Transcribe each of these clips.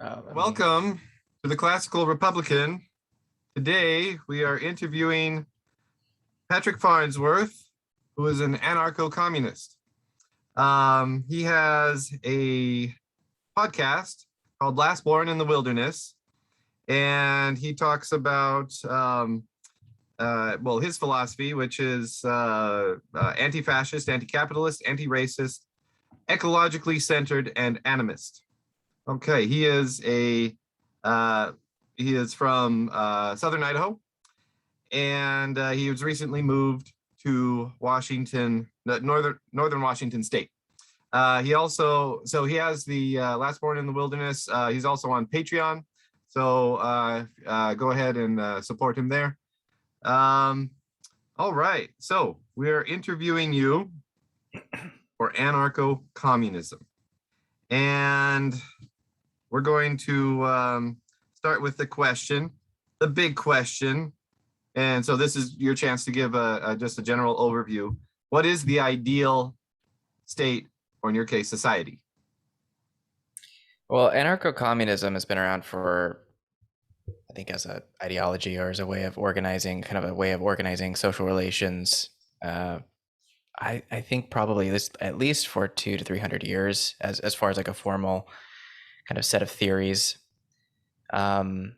Welcome to the Classical Republican. Today we are interviewing Patrick Farnsworth, who is an anarcho-communist. He has a podcast called Last Born in the Wilderness, and he talks about his philosophy, which is anti-fascist, anti-capitalist, anti-racist, ecologically centered, and animist. Okay, he is from Southern Idaho, and he was recently moved to northern Washington State. He has the Last Born in the Wilderness. He's also on Patreon, so go ahead and support him there. All right, so we're interviewing you for anarcho-communism, and we're going to start with the big question. And so this is your chance to give just a general overview. What is the ideal state, or in your case, society? Well, anarcho-communism has been around for, I think, as an ideology or as a way of organizing, social relations. I think probably at least for 200 to 300 years, as far as like a formal kind of set of theories. Much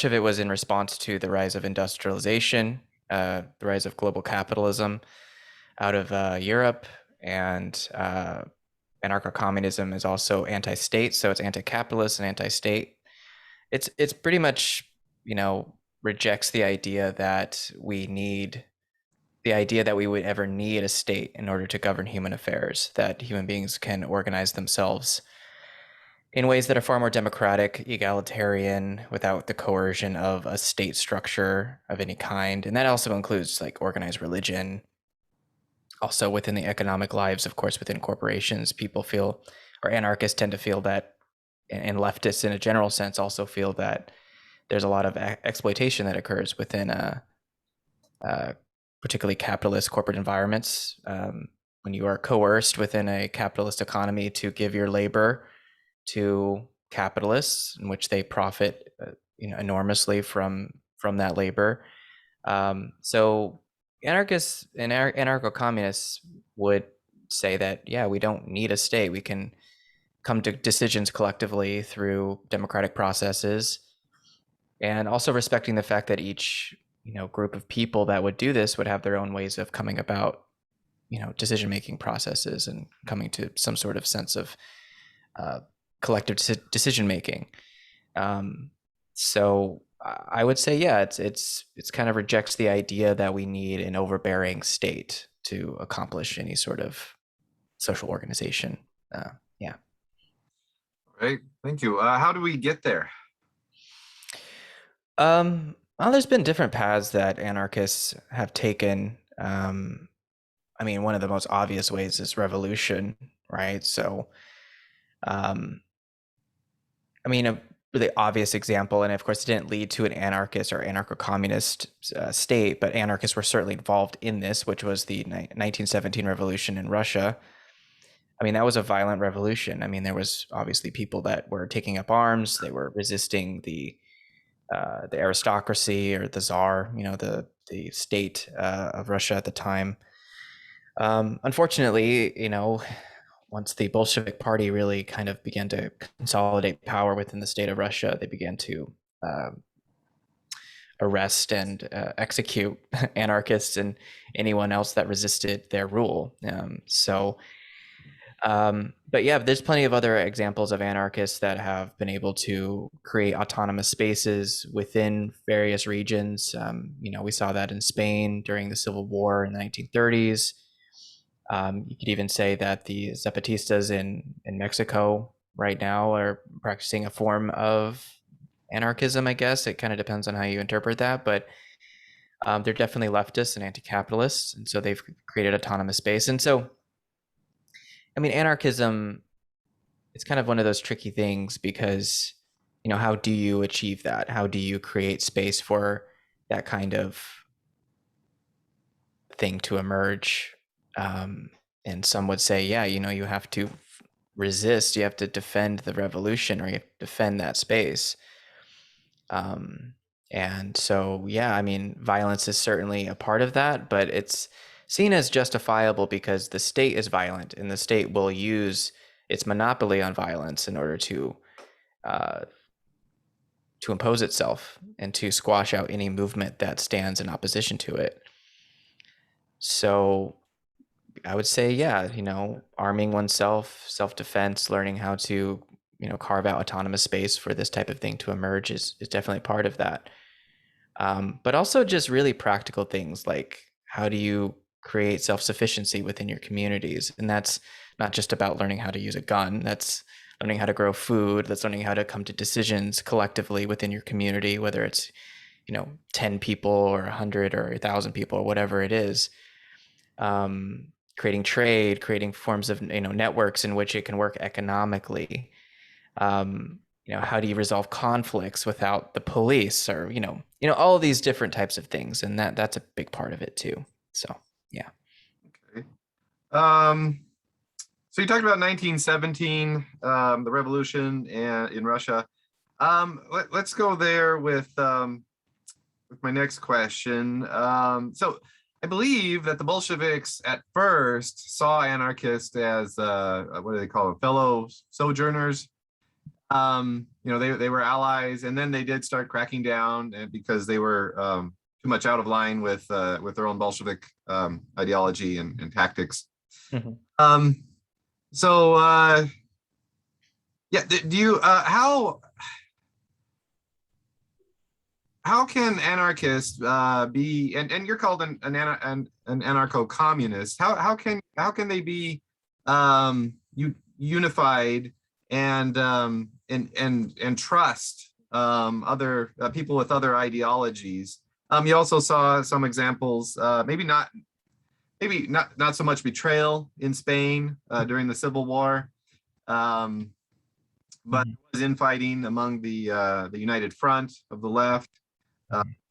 of it was in response to the rise of industrialization, the rise of global capitalism out of Europe, and anarcho-communism is also anti-state, so it's anti-capitalist and anti-state. It's pretty much, rejects the idea that we would ever need a state in order to govern human affairs, that human beings can organize themselves in ways that are far more democratic, egalitarian, without the coercion of a state structure of any kind. And that also includes like organized religion. Also within the economic lives, of course, within corporations, people feel, or anarchists tend to feel that, and leftists in a general sense also feel that there's a lot of exploitation that occurs within particularly capitalist corporate environments. When you are coerced within a capitalist economy to give your labor to capitalists, in which they profit enormously from that labor. So anarchists and anarcho-communists would say that, yeah, we don't need a state. We can come to decisions collectively through democratic processes, and also respecting the fact that each group of people that would do this would have their own ways of coming about decision-making processes and coming to some sort of sense of collective decision-making. So I would say, yeah, it's kind of rejects the idea that we need an overbearing state to accomplish any sort of social organization. Yeah. Right. Thank you. How do we get there? Well, there's been different paths that anarchists have taken. One of the most obvious ways is revolution, right? So, a really obvious example, and of course it didn't lead to an anarchist or anarcho-communist state, but anarchists were certainly involved in this, which was the 1917 revolution in Russia. That was a violent revolution. There was obviously people that were taking up arms. They were resisting the aristocracy or the Tsar, the state of Russia at the time. Unfortunately, once the Bolshevik Party really kind of began to consolidate power within the state of Russia, they began to arrest and execute anarchists and anyone else that resisted their rule. But yeah, there's plenty of other examples of anarchists that have been able to create autonomous spaces within various regions. We saw that in Spain during the Civil War in the 1930s. You could even say that the Zapatistas in Mexico right now are practicing a form of anarchism, I guess. It kind of depends on how you interpret that, but they're definitely leftists and anti-capitalists, and so they've created autonomous space. And so, anarchism, it's kind of one of those tricky things because, how do you achieve that? How do you create space for that kind of thing to emerge? And some would say, yeah, you have to resist, you have to defend the revolution, or you have to defend that space. Um, and so, yeah, I mean, violence is certainly a part of that, but it's seen as justifiable because the state is violent, and the state will use its monopoly on violence in order uh, to impose itself and to squash out any movement that stands in opposition to it. So I would say, yeah, arming oneself, self-defense, learning how to, carve out autonomous space for this type of thing to emerge is definitely part of that. But also just really practical things like how do you create self-sufficiency within your communities? And that's not just about learning how to use a gun. That's learning how to grow food. That's learning how to come to decisions collectively within your community, whether it's, 10 people or 100 or 1,000 people or whatever it is. Creating trade, creating forms of, networks in which it can work economically. How do you resolve conflicts without the police, or all of these different types of things, and that's a big part of it too. So yeah. Okay. So you talked about 1917, the revolution in Russia. Let's go there with my next question. So I believe that the Bolsheviks at first saw anarchists as what do they call them, fellow sojourners. They were allies, and then they did start cracking down because they were too much out of line with their own Bolshevik ideology and tactics. Mm-hmm. Yeah, do you how can anarchists be, and you're called an anarcho-communist, how can they be unified and trust other people with other ideologies? You also saw some examples, maybe not so much betrayal in Spain during the Civil War, but there was infighting among the United Front of the left,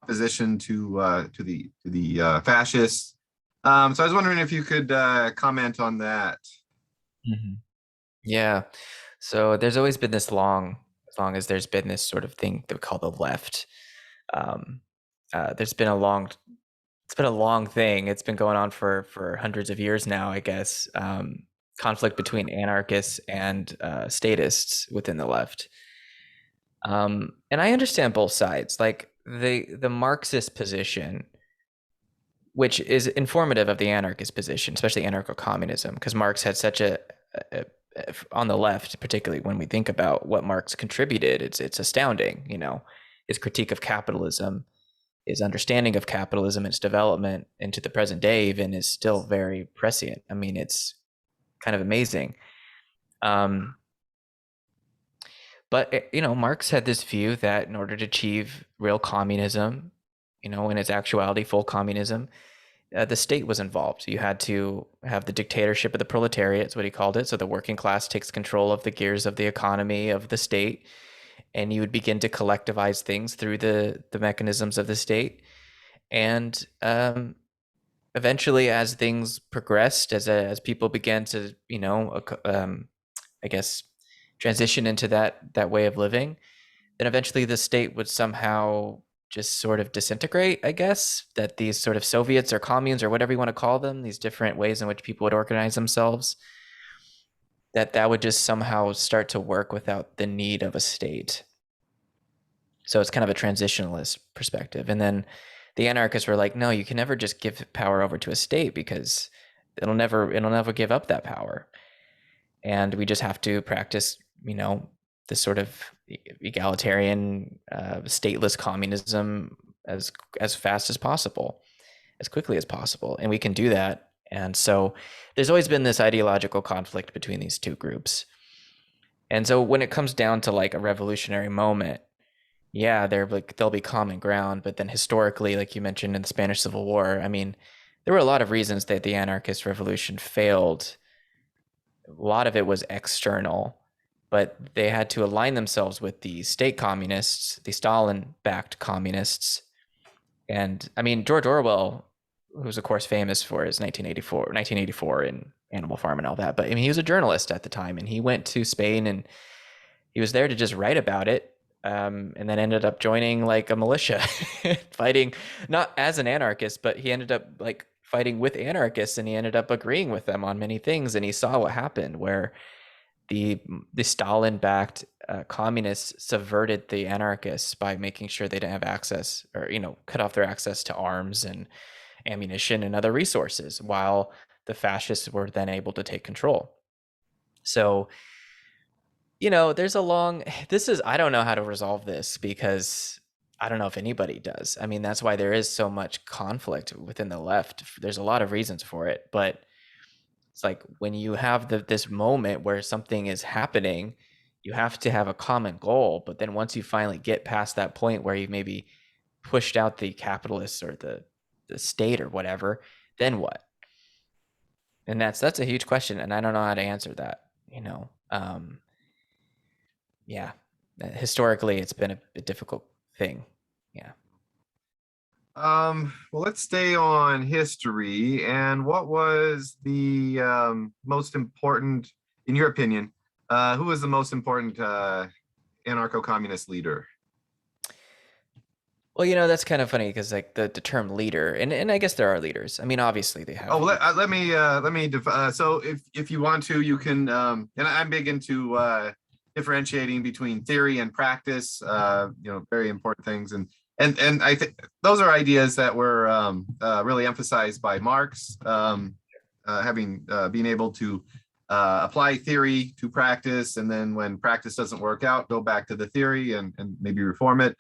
opposition to the fascists. So I was wondering if you could comment on that. Mm-hmm. Yeah. So there's always been as long as there's been this sort of thing that we call the left. It's been a long thing. It's been going on for hundreds of years now, I guess. Conflict between anarchists and statists within the left. And I understand both sides. Like the Marxist position, which is informative of the anarchist position, especially anarcho-communism, because Marx had such a on the left, particularly when we think about what Marx contributed, it's astounding. His critique of capitalism, his understanding of capitalism, its development into the present day even, is still very prescient. I mean, it's kind of amazing. But Marx had this view that in order to achieve real communism, in its actuality, full communism, the state was involved. You had to have the dictatorship of the proletariat, is what he called it. So the working class takes control of the gears of the economy of the state, and you would begin to collectivize things through the mechanisms of the state. And eventually, as things progressed, as people began to, I guess, transition into that way of living, then eventually the state would somehow just sort of disintegrate, I guess, that these sort of Soviets or communes or whatever you want to call them, these different ways in which people would organize themselves, that would just somehow start to work without the need of a state. So it's kind of a transitionalist perspective. And then the anarchists were like, no, you can never just give power over to a state because it'll never give up that power. And we just have to practice, this sort of egalitarian, stateless communism as fast as possible, as quickly as possible. And we can do that. And so there's always been this ideological conflict between these two groups. And so when it comes down to like a revolutionary moment, yeah, there'll be common ground. But then historically, like you mentioned in the Spanish Civil War, I mean, there were a lot of reasons that the anarchist revolution failed. A lot of it was external, but they had to align themselves with the state communists, the Stalin-backed communists. And I mean, George Orwell, who's of course famous for his 1984 in Animal Farm and all that. But I mean, he was a journalist at the time, and he went to Spain, and he was there to just write about it. And then ended up joining like a militia, fighting not as an anarchist, but he ended up like fighting with anarchists, and he ended up agreeing with them on many things. And he saw what happened, where the Stalin-backed communists subverted the anarchists by making sure they didn't have access, or cut off their access to arms and ammunition and other resources, while the fascists were then able to take control. So, there's a long, I don't know how to resolve this, because I don't know if anybody does. I mean, that's why there is so much conflict within the left. There's a lot of reasons for it, but it's like when you have this moment where something is happening, you have to have a common goal. But then once you finally get past that point where you've maybe pushed out the capitalists or the state or whatever, then what? And that's a huge question, and I don't know how to answer that. Yeah, historically it's been a difficult thing. Yeah. Well, let's stay on history. And what was the most important, in your opinion, who was the most important anarcho-communist leader? Well, that's kind of funny, because like the term leader, and I guess there are leaders. I mean, obviously they have. Oh, let me so if you want to, you can, and I'm big into differentiating between theory and practice, very important things. And I think those are ideas that were really emphasized by Marx, having being able to apply theory to practice, and then when practice doesn't work out, go back to the theory and maybe reform it.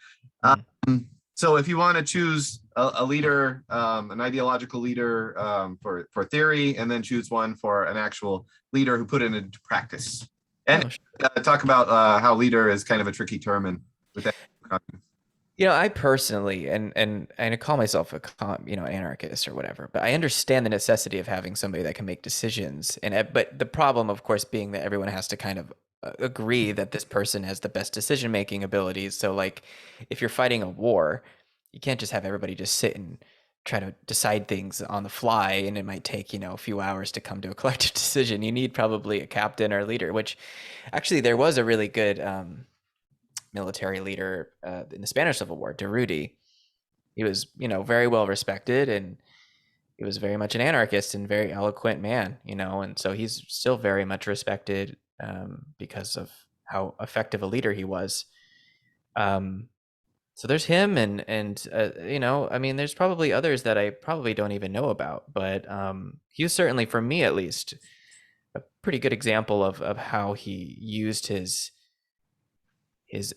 So if you want to choose a leader, an ideological leader for theory, and then choose one for an actual leader who put it into practice, and talk about how leader is kind of a tricky term and with that. I personally, and I call myself anarchist or whatever, but I understand the necessity of having somebody that can make decisions. But the problem, of course, being that everyone has to kind of agree that this person has the best decision-making abilities. So like, if you're fighting a war, you can't just have everybody just sit and try to decide things on the fly, and it might take, a few hours to come to a collective decision. You need probably a captain or a leader, which actually there was a really good military leader in the Spanish Civil War, Durruti. He was, very well respected, and he was very much an anarchist and very eloquent man, and so he's still very much respected because of how effective a leader he was. So there's him, and I mean, there's probably others that I probably don't even know about, but he was certainly, for me at least, a pretty good example of how he used his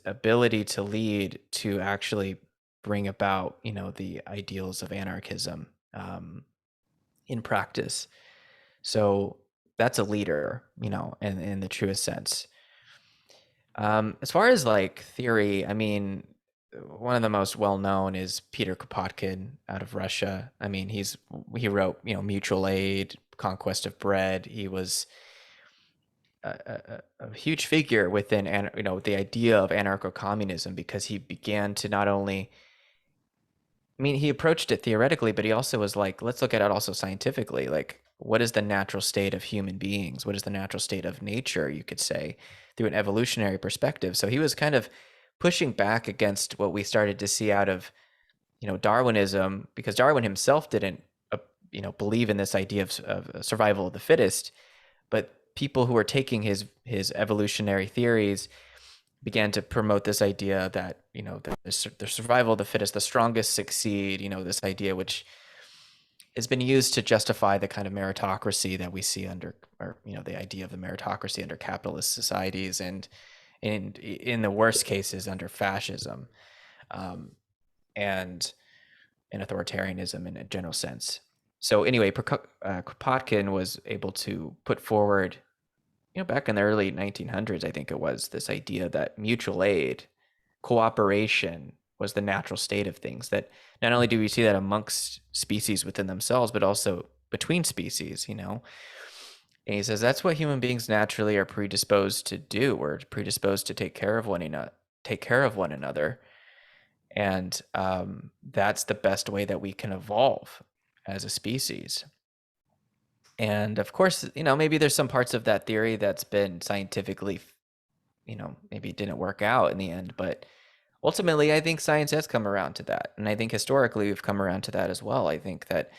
ability to lead to actually bring about, the ideals of anarchism in practice. So that's a leader, in the truest sense. As far as like theory, I mean, one of the most well-known is Peter Kropotkin out of Russia. I mean, he wrote, Mutual Aid, Conquest of Bread. He was a huge figure within, the idea of anarcho-communism, because he began to not only, I mean, he approached it theoretically, but he also was like, let's look at it also scientifically. Like, what is the natural state of human beings? What is the natural state of nature, you could say, through an evolutionary perspective? So he was kind of pushing back against what we started to see out of, Darwinism, because Darwin himself didn't, believe in this idea of survival of the fittest, but people who were taking his evolutionary theories began to promote this idea that, the survival of the fittest, the strongest succeed, this idea which has been used to justify the kind of meritocracy that we see under, or, the idea of the meritocracy under capitalist societies, and in the worst cases under fascism, and in authoritarianism in a general sense. So anyway, Kropotkin was able to put forward, back in the early 1900s, I think it was, this idea that mutual aid, cooperation was the natural state of things. That not only do we see that amongst species within themselves, but also between species, And he says that's what human beings naturally are predisposed to do. We're predisposed to take care of one another. And that's the best way that we can evolve as a species. And of course, maybe there's some parts of that theory that's been scientifically, maybe it didn't work out in the end, but ultimately, I think science has come around to that. And I think historically, we've come around to that as well. I think that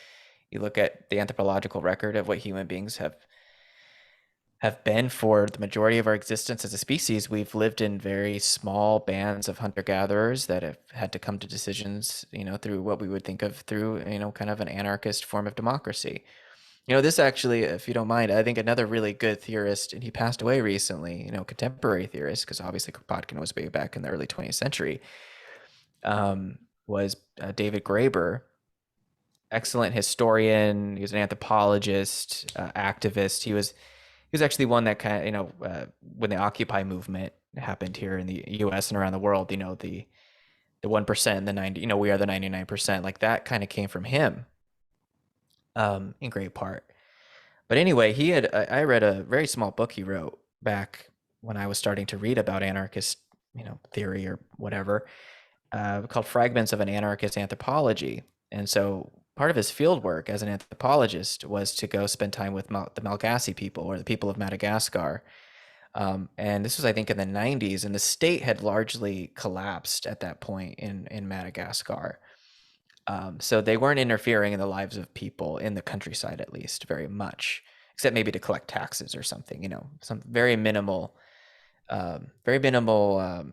you look at the anthropological record of what human beings have been for the majority of our existence as a species. We've lived in very small bands of hunter-gatherers that have had to come to decisions, through what we would think of through, kind of an anarchist form of democracy. This actually, if you don't mind, I think another really good theorist, and he passed away recently, contemporary theorist, because obviously Kropotkin was way back in the early 20th century, was David Graeber. Excellent historian. He was an anthropologist, activist. He was actually one that kind of, when the Occupy movement happened here in the U.S. and around the world, the 1%, the 90, we are the 99%, like that kind of came from him, in great part. But anyway, I read a very small book he wrote back when I was starting to read about anarchist, theory or whatever, called Fragments of an Anarchist Anthropology. And so part of his field work as an anthropologist was to go spend time with the Malagasy people, or the people of Madagascar. And this was, I think, in the 90s, and the state had largely collapsed at that point in Madagascar. So they weren't interfering in the lives of people in the countryside, at least, very much, except maybe to collect taxes or something, some very minimal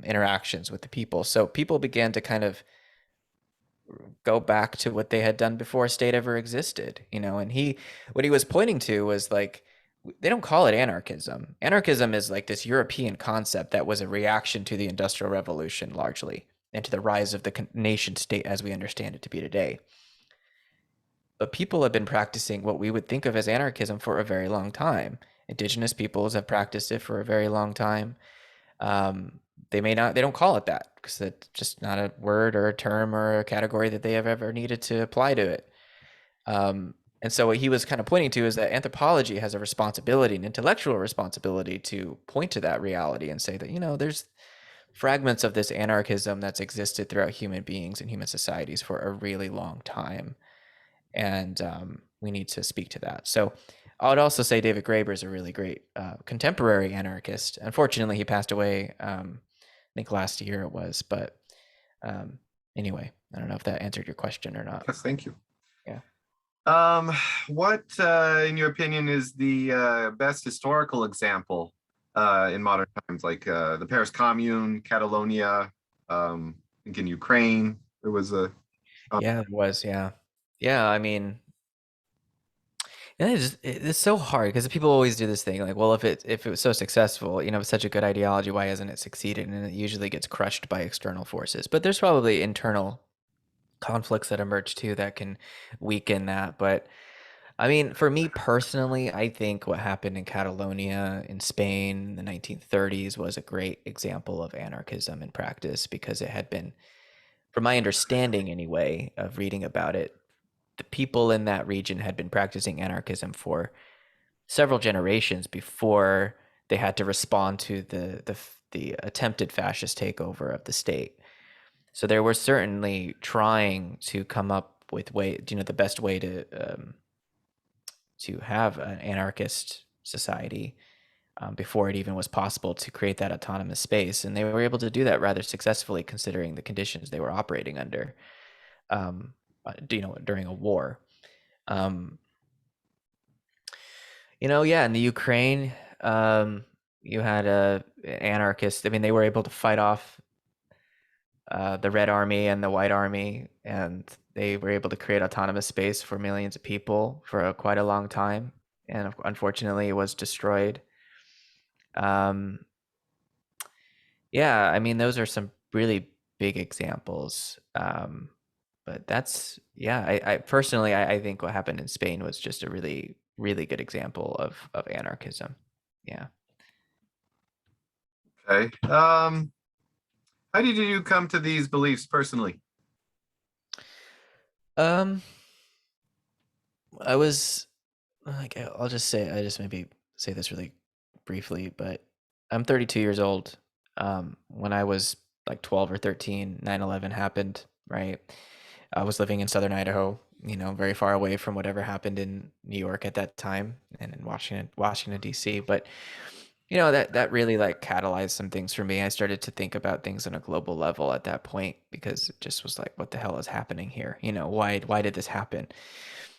interactions with the people. So people began to kind of go back to what they had done before a state ever existed, and what he was pointing to was like, they don't call it anarchism. Anarchism is like this European concept that was a reaction to the Industrial Revolution largely, and to the rise of the nation state as we understand it to be today. But people have been practicing what we would think of as anarchism for a very long time. Indigenous peoples have practiced it for a very long time. They don't call it that because it's just not a word or a term or a category that they have ever needed to apply to it. And so what he was kind of pointing to is that anthropology has a responsibility, an intellectual responsibility, to point to that reality and say that, there's fragments of this anarchism that's existed throughout human beings and human societies for a really long time. And we need to speak to that. So I would also say David Graeber is a really great contemporary anarchist. Unfortunately, he passed away, I think last year it was. But anyway, I don't know if that answered your question or not. Yes, thank you. Yeah. What, in your opinion, is the best historical example in modern times, like the Paris Commune, Catalonia, I think in Ukraine, there was a... Yeah, it was. Yeah. Yeah. I mean, it's so hard because people always do this thing like, well, if it was so successful, it's such a good ideology, why hasn't it succeeded? And it usually gets crushed by external forces. But there's probably internal conflicts that emerge too that can weaken that. But I mean, for me personally, I think what happened in Catalonia in Spain in the 1930s was a great example of anarchism in practice, because it had been, from my understanding anyway, of reading about it, the people in that region had been practicing anarchism for several generations before they had to respond to the attempted fascist takeover of the state. So they were certainly trying to come up with the best way to have an anarchist society, before it even was possible to create that autonomous space. And they were able to do that rather successfully, considering the conditions they were operating under, during a war. Yeah, in the Ukraine, you had a anarchist. I mean, they were able to fight off the Red Army and the White Army, and they were able to create autonomous space for millions of people for quite a long time. And unfortunately, it was destroyed. Yeah, I mean, those are some really big examples. But that's, yeah, I personally, I think what happened in Spain was just a really, really good example of anarchism. Yeah. Okay. How did you come to these beliefs personally? I was like, I just maybe say this really briefly, but I'm 32 years old. When I was like 12 or 13, 9/11 happened, right? I was living in southern Idaho, very far away from whatever happened in New York at that time and in Washington D.C. But that really like catalyzed some things for me. I started to think about things on a global level at that point because it just was like, what the hell is happening here? Why did this happen?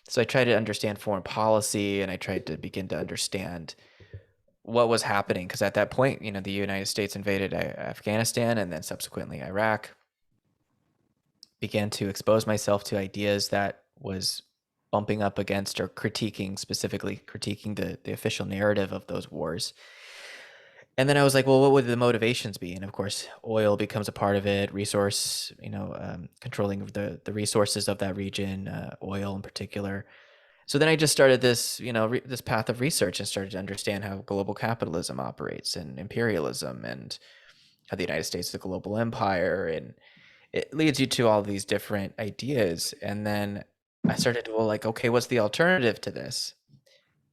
So I tried to understand foreign policy, and I tried to begin to understand what was happening, because at that point, the United States invaded Afghanistan and then subsequently Iraq. Began to expose myself to ideas that was bumping up against or specifically critiquing the official narrative of those wars. And then I was like, well, what would the motivations be? And of course, oil becomes a part of it, controlling the resources of that region, oil in particular. So then I just started this, this path of research and started to understand how global capitalism operates and imperialism, and how the United States is a global empire. And it leads you to all these different ideas. And then I started to, well, like, okay, what's the alternative to this?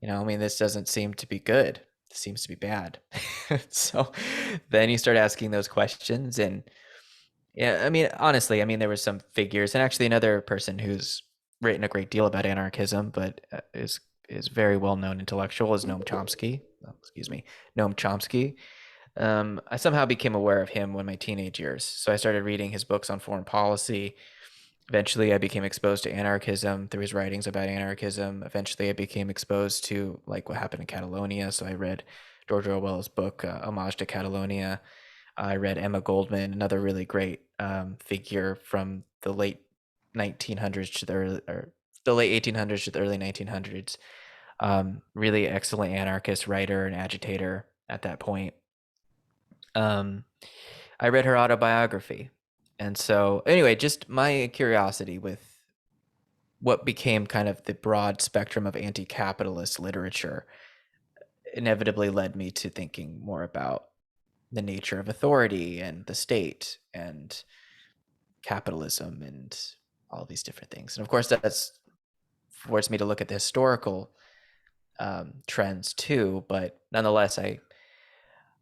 This doesn't seem to be good. It seems to be bad. So then you start asking those questions. And yeah, honestly, there was some figures, and actually another person who's written a great deal about anarchism, but is very well known intellectual, is Noam Chomsky. Oh, excuse me, Noam Chomsky. I somehow became aware of him when my teenage years, so I started reading his books on foreign policy. Eventually, I became exposed to anarchism through his writings about anarchism. Eventually, I became exposed to like what happened in Catalonia. So I read George Orwell's book, Homage to Catalonia. I read Emma Goldman, another really great figure from the late 1900s to the late 1800s to the early 1900s. Really excellent anarchist writer and agitator at that point. I read her autobiography. And so, anyway, just my curiosity with what became kind of the broad spectrum of anti-capitalist literature inevitably led me to thinking more about the nature of authority and the state and capitalism and all these different things. And of course, that's forced me to look at the historical trends too. But nonetheless,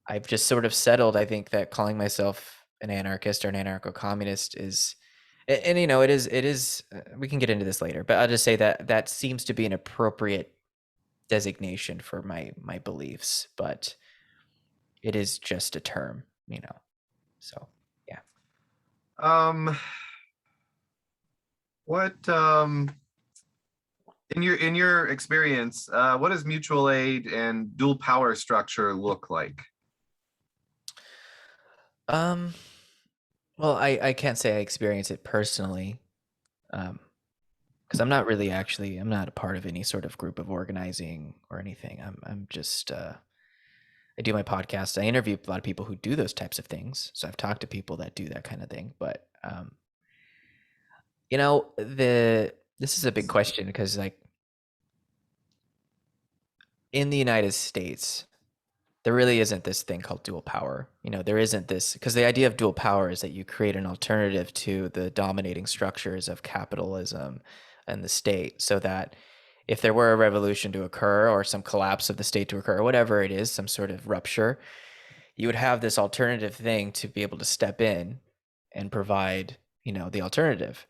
I've just sort of settled, I think, that calling myself an anarchist or an anarcho-communist is, and it is, we can get into this later, but I'll just say that that seems to be an appropriate designation for my beliefs, but it is just a term, so yeah. What in your experience, what does mutual aid and dual power structure look like? Well, I can't say I experience it personally, because I'm not really I'm not a part of any sort of group of organizing or anything. I'm just I do my podcast. I interview a lot of people who do those types of things. So I've talked to people that do that kind of thing. But this is a big question, because like in the United States, there really isn't this thing called dual power. There isn't this, because the idea of dual power is that you create an alternative to the dominating structures of capitalism and the state, so that if there were a revolution to occur or some collapse of the state to occur, or whatever it is, some sort of rupture, you would have this alternative thing to be able to step in and provide, the alternative.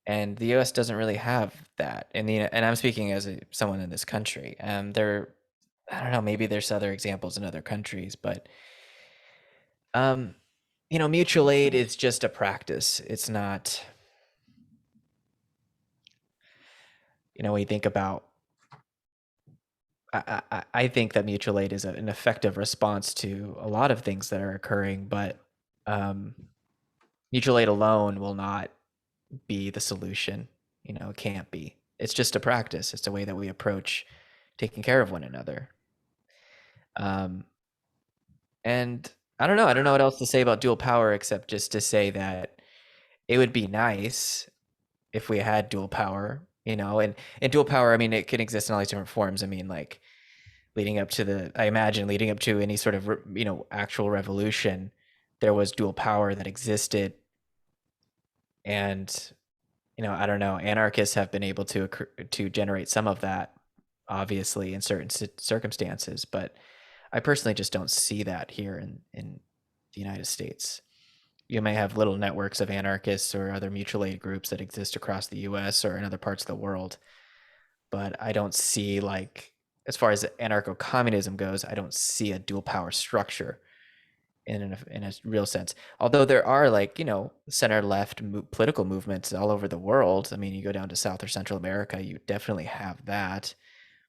And the U.S. doesn't really have that. And I'm speaking as someone in this country. I don't know, maybe there's other examples in other countries, but mutual aid is just a practice. It's not, when you think about, I think that mutual aid is an effective response to a lot of things that are occurring, but mutual aid alone will not be the solution. It can't be. It's just a practice. It's a way that we approach taking care of one another. And I don't know what else to say about dual power, except just to say that it would be nice if we had dual power, and dual power, it can exist in all these different forms. Like I imagine leading up to any sort of, actual revolution, there was dual power that existed. And, I don't know, anarchists have been able to generate some of that, obviously, in certain circumstances, but I personally just don't see that here in the United States. you may have little networks of anarchists or other mutual aid groups that exist across the US or in other parts of the world. But I don't see, like, as far as anarcho-communism goes, I don't see a dual power structure in a real sense. Although there are, like, center left political movements all over the world. I mean, you go down to South or Central America, you definitely have that.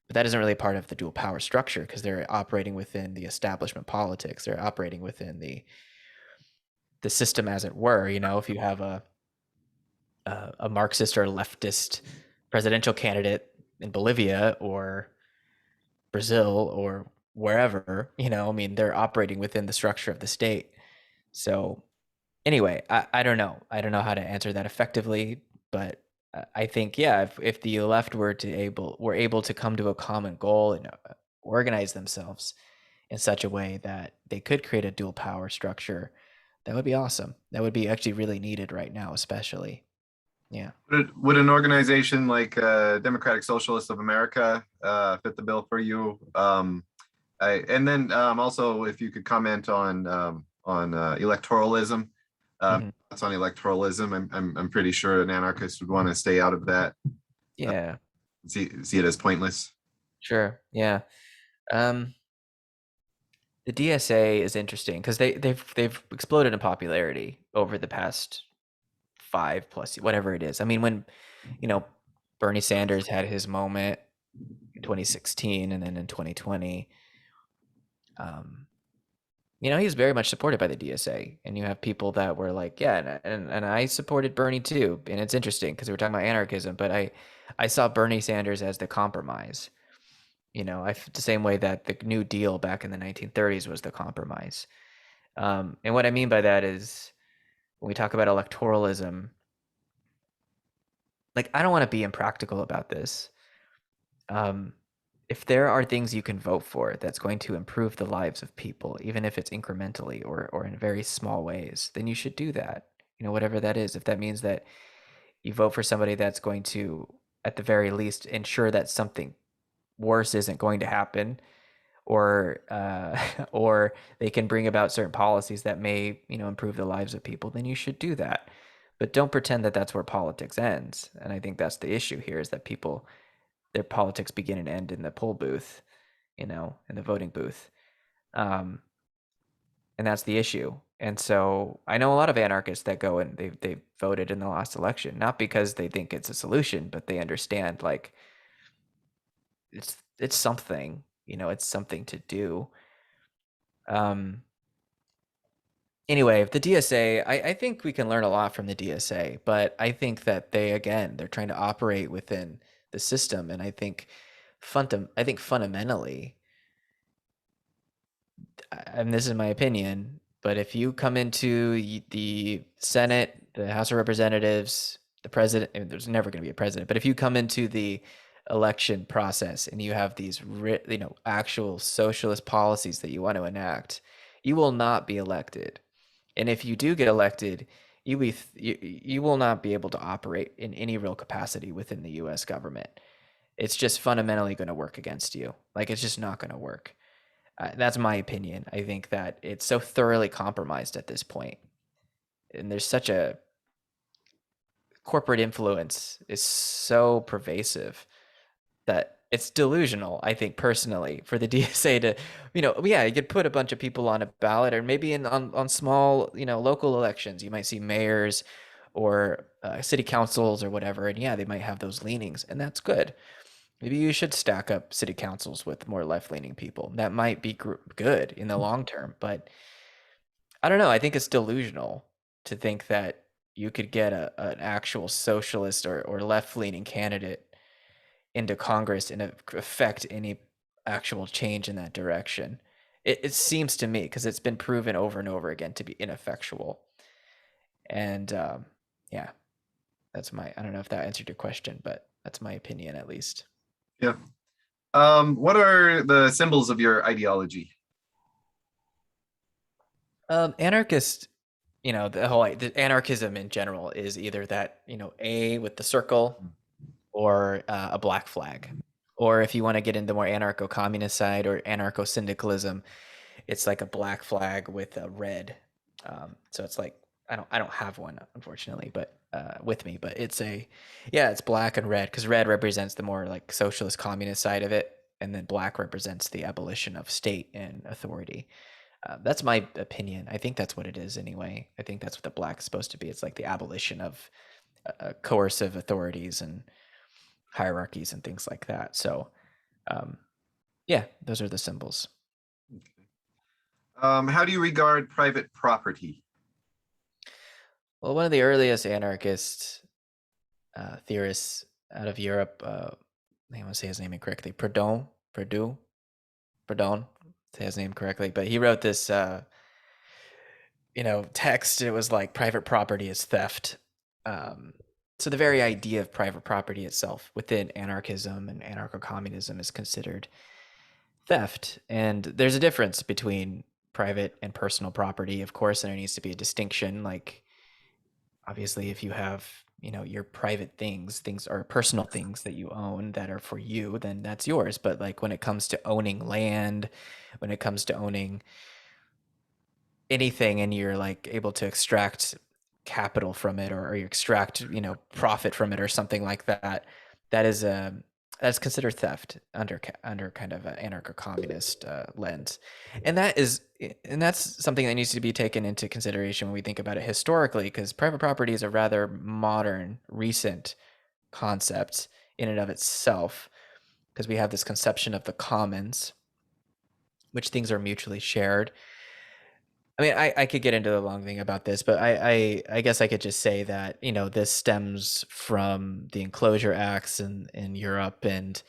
But that isn't really part of the dual power structure because they're operating within the establishment politics. They're operating within the system, as it were. If you have a Marxist or leftist presidential candidate in Bolivia or Brazil or wherever, I mean, they're operating within the structure of the state. So anyway, I don't know. I don't know how to answer that effectively, but I think, yeah, if the left were able to come to a common goal and organize themselves in such a way that they could create a dual power structure, that would be awesome. That would be actually really needed right now, especially. Yeah. Would an organization like Democratic Socialists of America fit the bill for you? And then also, if you could comment on electoralism, Mhm. thoughts on electoralism. I'm pretty sure an anarchist would want to stay out of that. Yeah. See it as pointless. Sure. Yeah. Um, the DSA is interesting because they've exploded in popularity over the past 5+ whatever it is. I mean, when Bernie Sanders had his moment in 2016 and then in 2020, um, he was very much supported by the DSA, and you have people that were like, yeah, and I supported Bernie too. And it's interesting because we were talking about anarchism, but I saw Bernie Sanders as the compromise. The same way that the New Deal back in the 1930s was the compromise. And what I mean by that is when we talk about electoralism, like, I don't want to be impractical about this. Um, if there are things you can vote for that's going to improve the lives of people, even if it's incrementally or in very small ways, then you should do that. Whatever that is. If that means that you vote for somebody that's going to, at the very least, ensure that something worse isn't going to happen, or or they can bring about certain policies that may improve the lives of people, then you should do that. But don't pretend that that's where politics ends. And I think that's the issue here, is that people, their politics begin and end in the poll booth, in the voting booth. um, and that's the issue. And so I know a lot of anarchists that go and they voted in the last election, not because they think it's a solution, but they understand, like, it's something, it's something to do. um Anyway, the DSA, I think we can learn a lot from the DSA, but I think that they're trying to operate within the system. And I think fundamentally, and this is my opinion, but if you come into the Senate, the House of Representatives, the president, and there's never going to be a president, but if you come into the election process and you have these, actual socialist policies that you want to enact, you will not be elected. And if you do get elected, you will not be able to operate in any real capacity within the U.S. government. It's just fundamentally going to work against you. Like, it's just not going to work. That's my opinion. I think that it's so thoroughly compromised at this point, and there's such a corporate influence is so pervasive that it's delusional, I think, personally, for the DSA to, yeah, you could put a bunch of people on a ballot, or maybe on small, local elections, you might see mayors or city councils or whatever, and yeah, they might have those leanings, and that's good. Maybe you should stack up city councils with more left-leaning people. That might be good in the long term, but I don't know. I think it's delusional to think that you could get an actual socialist or left-leaning candidate into Congress and affect any actual change in that direction. It seems to me, because it's been proven over and over again to be ineffectual. And yeah, I don't know if that answered your question, but that's my opinion, at least. Yeah. What are the symbols of your ideology? Anarchist, the anarchism in general is either that, A with the circle, or a black flag. Or if you want to get into more anarcho-communist side or anarcho-syndicalism, it's like a black flag with a red. So it's like, I don't have one unfortunately, but with me. But it's black and red because red represents the more like socialist communist side of it, and then black represents the abolition of state and authority. That's my opinion. I think that's what it is anyway. I think that's what the black's supposed to be. It's like the abolition of coercive authorities and hierarchies and things like that. So, um, yeah, those are the symbols. How do you regard private property? Well, one of the earliest anarchist theorists out of Europe, I want to say his name incorrectly, Proudhon, say his name correctly, but he wrote this, text. It was like private property is theft. Um, so the very idea of private property itself within anarchism and anarcho-communism is considered theft. And there's a difference between private and personal property, of course, and there needs to be a distinction. Like, obviously, if you have, your private things are personal things that you own that are for you, then that's yours. But like when it comes to owning land, when it comes to owning anything and you're like able to extract capital from it or you extract profit from it or something like that, that is that's considered theft under kind of an anarcho-communist lens, and that's something that needs to be taken into consideration when we think about it historically, because private property is a rather modern, recent concept in and of itself, because we have this conception of the commons, which things are mutually shared. I mean, I could get into a long thing about this, but I guess I could just say that, this stems from the enclosure acts in Europe, and,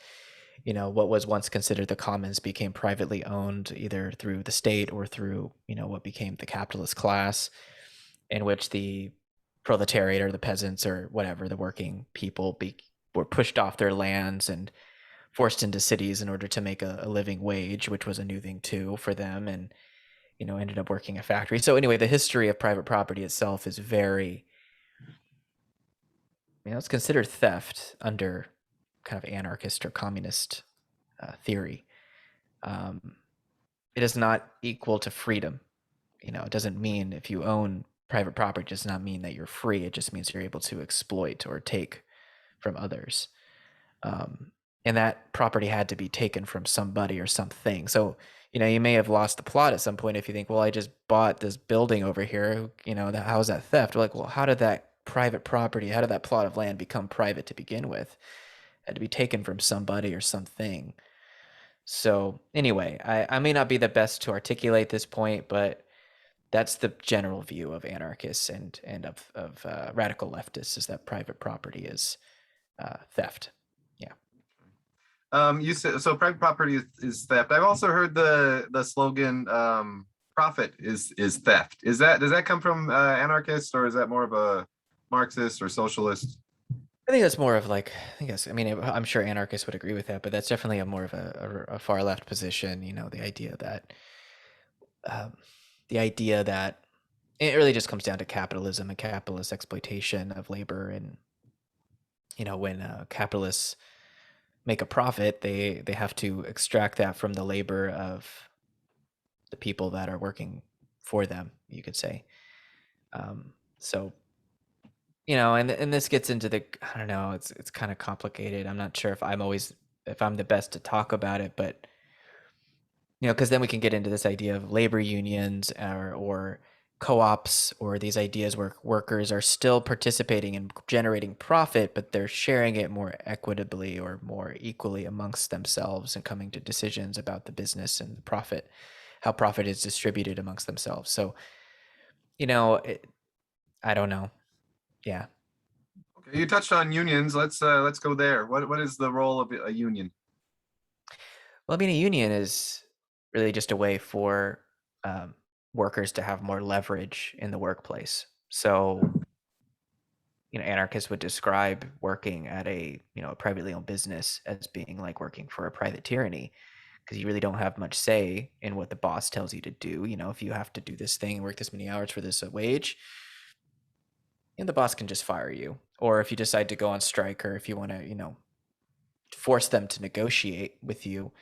what was once considered the commons became privately owned either through the state or through, what became the capitalist class, in which the proletariat or the peasants or whatever, the working people were pushed off their lands and forced into cities in order to make a living wage, which was a new thing too for them. And ended up working a factory. So anyway, the history of private property itself is very, it's considered theft under kind of anarchist or communist theory. It is not equal to freedom. It doesn't mean if you own private property, it does not mean that you're free. It just means you're able to exploit or take from others. And that property had to be taken from somebody or something. So, you may have lost the plot at some point if you think, well, I just bought this building over here, how is that theft? We're like, well, how did that private property, how did that plot of land become private to begin with? It had to be taken from somebody or something. So anyway, I may not be the best to articulate this point, but that's the general view of anarchists and of radical leftists, is that private property is theft. You said so. Private property is theft. I've also heard the slogan "profit is theft." Does that come from anarchists, or is that more of a Marxist or socialist? I think that's more of like, I mean, I'm sure anarchists would agree with that, but that's definitely a more of a far left position. The um, idea that it really just comes down to capitalism and capitalist exploitation of labor, and when capitalists make a profit, they have to extract that from the labor of the people that are working for them, you could say. So, and this gets into I don't know, it's kind of complicated. I'm not sure if I'm the best to talk about it, but because then we can get into this idea of labor unions or co-ops, or these ideas where workers are still participating in generating profit, but they're sharing it more equitably or more equally amongst themselves and coming to decisions about the business and the profit, how profit is distributed amongst themselves. So, I don't know. Yeah. Okay, you touched on unions. Let's go there. What is the role of a union? Well, I mean, a union is really just a way for um, workers to have more leverage in the workplace. So, anarchists would describe working at a privately owned business as being like working for a private tyranny, because you really don't have much say in what the boss tells you to do. If you have to do this thing and work this many hours for this wage, the boss can just fire you. Or if you decide to go on strike, or if you want to, force them to negotiate with you,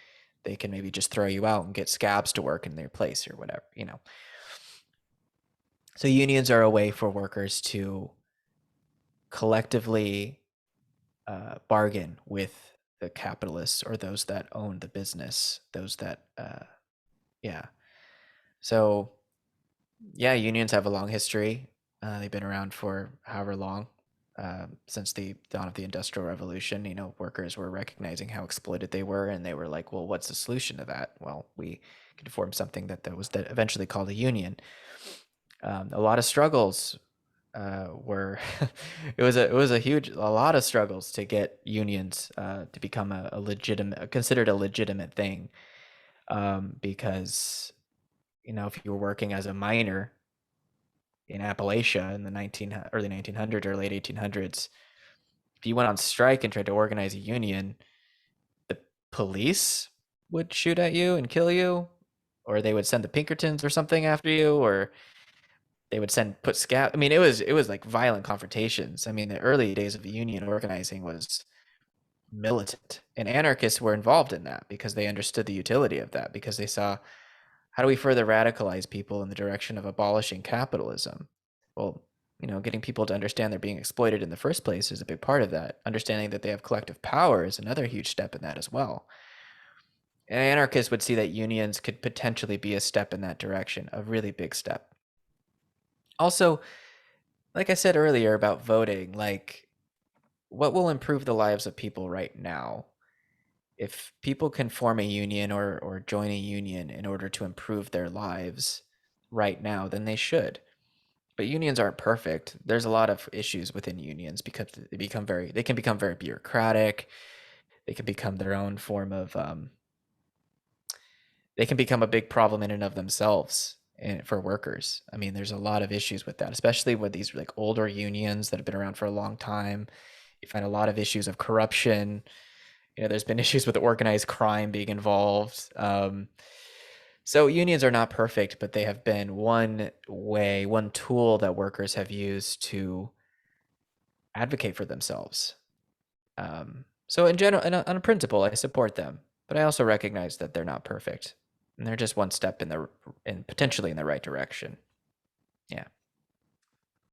they can maybe just throw you out and get scabs to work in their place or whatever. So unions are a way for workers to collectively bargain with the capitalists or those that own the business, those that, yeah. So, yeah, unions have a long history. They've been around for however long, since the dawn of the Industrial Revolution. You know, workers were recognizing how exploited they were, and they were like, "Well, what's the solution to that?" Well, we could form something that was that eventually called a union. A lot of struggles were it was a lot of struggles to get unions to become a legitimate, considered a legitimate thing, because you know, if you were working as a miner in Appalachia in the early 1900s or late 1800s, if you went on strike and tried to organize a union, the police would shoot at you and kill you, or they would send the Pinkertons or something after you, or they would put scout. I mean, it was like violent confrontations. I mean, the early days of union organizing was militant, and anarchists were involved in that because they understood the utility of that, because they saw, how do we further radicalize people in the direction of abolishing capitalism? Well, you know, getting people to understand they're being exploited in the first place is a big part of that. Understanding that they have collective power is another huge step in that as well. And anarchists would see that unions could potentially be a step in that direction, a really big step. Also, like I said earlier about voting, like, what will improve the lives of people right now? If people can form a union or join a union in order to improve their lives right now, then they should. But unions aren't perfect. There's a lot of issues within unions because they can become very bureaucratic. They can become their own form of they can become a big problem in and of themselves for workers. I mean, there's a lot of issues with that, especially with these like older unions that have been around for a long time. You find a lot of issues of corruption. You know, there's been issues with organized crime being involved. So unions are not perfect, but they have been one tool that workers have used to advocate for themselves. So in general, on a principle, I support them, but I also recognize that they're not perfect, and they're just one step in potentially in the right direction. Yeah.